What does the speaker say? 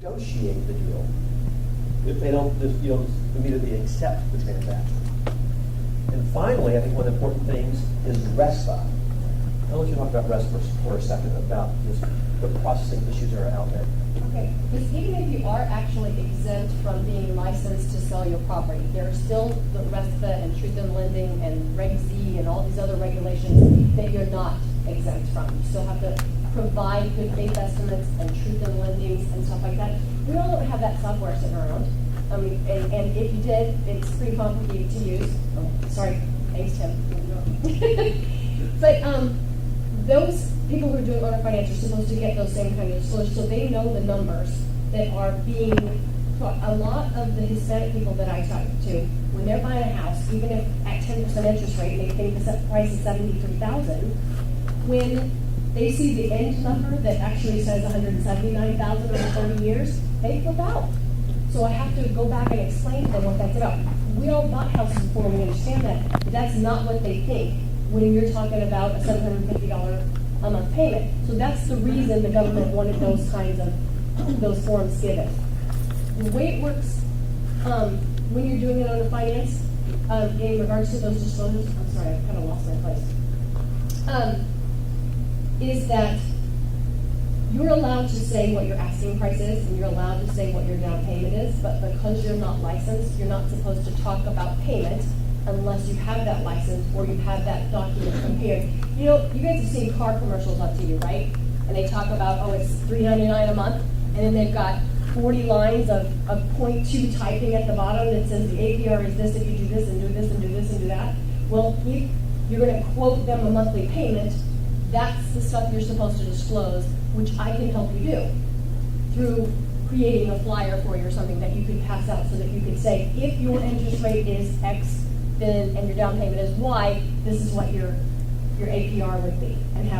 negotiate the deal if they don't just, immediately accept the transaction. And finally, I think one of the important things is RESPA. I want you to talk about RESPA for a second, about just the processing issues that are out there. Okay, because even if you are actually exempt from being licensed to sell your property, there are still the RESPA and Truth in Lending and Reg Z and all these other regulations that you're not exempt from. You still have to provide good faith estimates and Truth in Lendings and stuff like that. We all don't have that software sitting around. I mean, and if you did, it's pretty complicated to use. Oh, sorry, thanks, Tim. But those people who are doing owner finance are supposed to get those same kind of disclosures, so they know the numbers that are being taught. A lot of the Hispanic people that I talk to, when they're buying a house, even if at 10% interest rate, they think the price is $73,000, when they see the end number that actually says $179,000 over 30 years, they flip out. So I have to go back and explain to them what that's about. We all bought houses before, we understand that, but that's not what they think when you're talking about a $750 a month payment. So that's the reason the government wanted those kinds of, those forms given. The way it works when you're doing it on a finance, in regards to those disclosures, I'm sorry, I kind of lost my place, is that you're allowed to say what your asking price is, and you're allowed to say what your down payment is, but because you're not licensed, you're not supposed to talk about payment unless you have that license or you have that document prepared. You know, you guys have seen car commercials on TV, right? And they talk about, oh, it's $3.99 a month, and then they've got 40 lines of 0.2 typing at the bottom that says the APR is this if you do this and do this and do this and do that. Well, if you're going to quote them a monthly payment, that's the stuff you're supposed to disclose, which I can help you do through creating a flyer for you or something that you could pass out so that you could say, if your interest rate is X, then and your down payment is Y, this is what your APR would be, and have